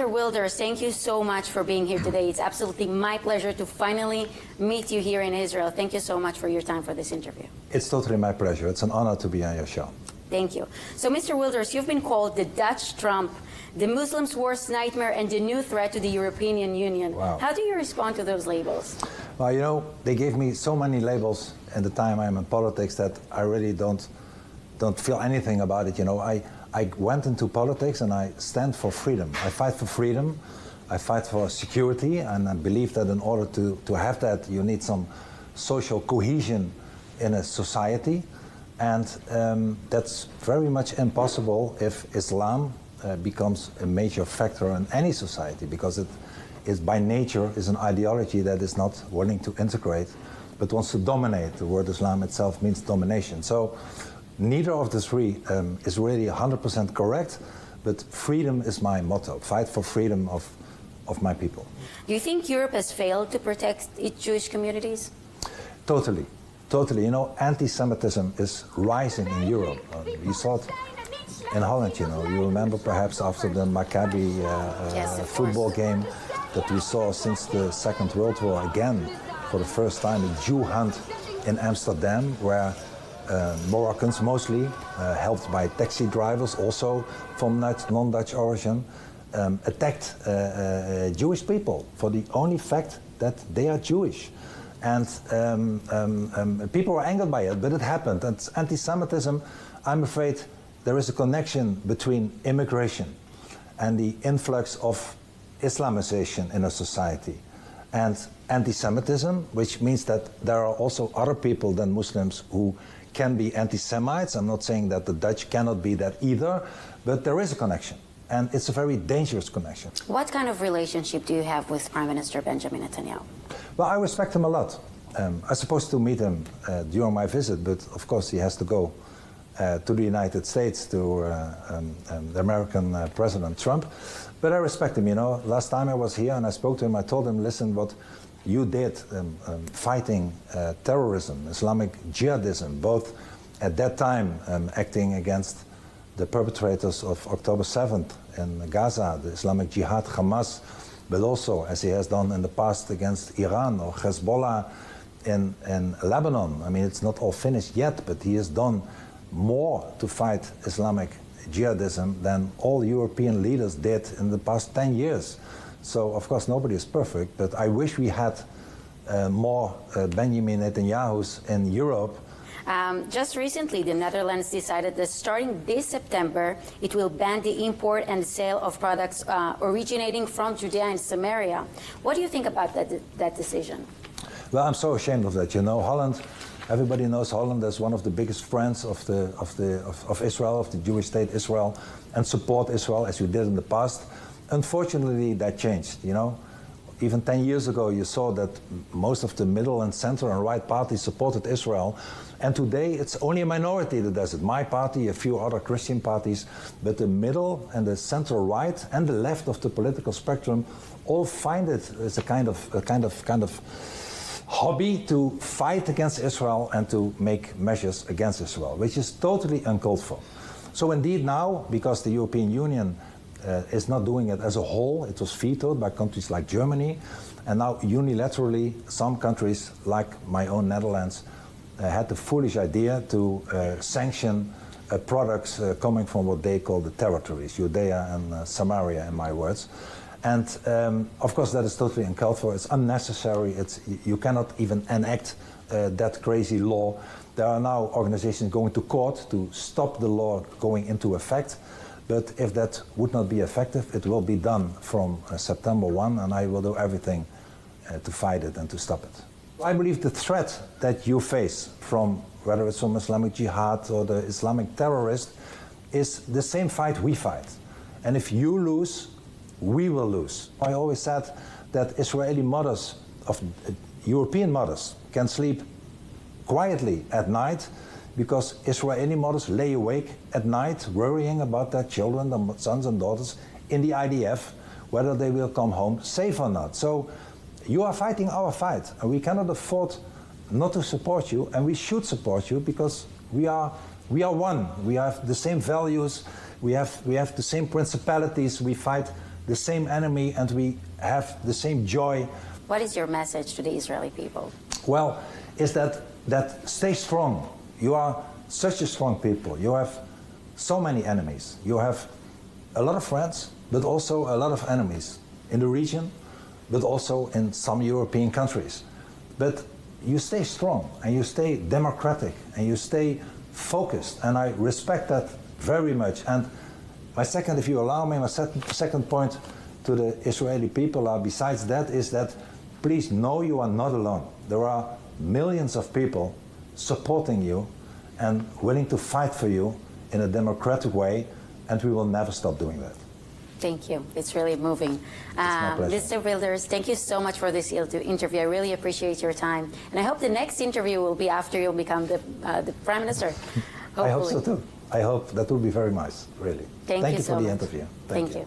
Mr. Wilders, thank you so much for being here today. It's absolutely my pleasure to finally meet you here in Israel. Thank you so much for your time for this interview. It's totally my pleasure. It's an honor to be on your show. Thank you. So, Mr. Wilders, you've been called the Dutch Trump, the Muslims' worst nightmare, and the new threat to the European Union. Wow. How do you respond to those labels? Well, you know, they gave me so many labels in the time I'm in politics that I really don't feel anything about it. You know, I went into politics and I stand for freedom. I fight for freedom. I fight for security, and I believe that in order to have that, you need some social cohesion in a society. And that's very much impossible if Islam becomes a major factor in any society, because it is by nature is an ideology that is not willing to integrate, but wants to dominate. The word Islam itself means domination. So neither of the three is really 100% correct, but freedom is my motto. Fight for freedom of my people. Do you think Europe has failed to protect its Jewish communities? Totally. Totally. You know, anti-Semitism is rising in Europe. You saw it in Holland, you know. You remember perhaps after the Maccabi football game that we saw since the Second World War again, for the first time, a Jew hunt in Amsterdam, where Moroccans mostly, helped by taxi drivers, also from non-Dutch origin, attacked Jewish people for the only fact that they are Jewish. And people were angered by it, but it happened. And anti-Semitism, I'm afraid there is a connection between immigration and the influx of Islamization in a society, and anti-Semitism, which means that there are also other people than Muslims who can be anti-Semites. I'm not saying that the Dutch cannot be that either, but there is a connection, and it's a very dangerous connection. What kind of relationship do you have with Prime Minister Benjamin Netanyahu? Well, I respect him a lot. I was supposed to meet him during my visit, but of course he has to go to the United States, to the American President Trump. But I respect him, you know. Last time I was here and I spoke to him, I told him, listen, what you did fighting terrorism, Islamic jihadism, both at that time acting against the perpetrators of October 7th in Gaza, the Islamic Jihad, Hamas, but also, as he has done in the past, against Iran or Hezbollah in Lebanon. I mean, it's not all finished yet, but he has done more to fight Islamic jihadism than all European leaders did in the past 10 years. So, of course, nobody is perfect, but I wish we had more Benjamin Netanyahus in Europe. Just recently, the Netherlands decided that starting this September, it will ban the import and sale of products originating from Judea and Samaria. What do you think about that decision? Well, I'm so ashamed of that. You know, Holland, everybody knows Holland as one of the biggest friends of Israel, of the Jewish state Israel, and support Israel as we did in the past. Unfortunately, that changed, you know. Even 10 years ago, you saw that most of the middle and center and right parties supported Israel. And today, it's only a minority that does it. My party, a few other Christian parties, but the middle and the center right and the left of the political spectrum all find it as a kind of hobby to fight against Israel and to make measures against Israel, which is totally uncalled for. So indeed now, because the European Union is not doing it as a whole, it was vetoed by countries like Germany, and now unilaterally some countries like my own Netherlands had the foolish idea to sanction products coming from what they call the territories, Judea and Samaria, in my words. And of course that is totally uncalled for. It's unnecessary. You cannot even enact that crazy law. There are now organizations going to court to stop the law going into effect. But if that would not be effective, it will be done from September 1, and I will do everything to fight it and to stop it. I believe the threat that you face from, whether it's from Islamic Jihad or the Islamic terrorist, is the same fight we fight. And if you lose, we will lose. I always said that Israeli mothers, European mothers, can sleep quietly at night, because Israeli mothers lay awake at night worrying about their children, their sons and daughters in the IDF, whether they will come home safe or not. So you are fighting our fight, and we cannot afford not to support you, and we should support you, because we are one. We have the same values, we have the same principalities, we fight the same enemy and we have the same joy. What is your message to the Israeli people? Well, is that stay strong. You are such a strong people. You have so many enemies. You have a lot of friends, but also a lot of enemies in the region, but also in some European countries. But you stay strong and you stay democratic and you stay focused, and I respect that very much. And my second, if you allow me, my second point to the Israeli people besides that is that please know you are not alone. There are millions of people supporting you and willing to fight for you in a democratic way, and we will never stop doing that. Thank you. It's really moving. It's my pleasure. Mr. Wilders, thank you so much for this interview. I really appreciate your time. And I hope the next interview will be after you become the Prime Minister. Hopefully. I hope so too. I hope that will be very nice, really. Thank you for so the much. interview. Thank you.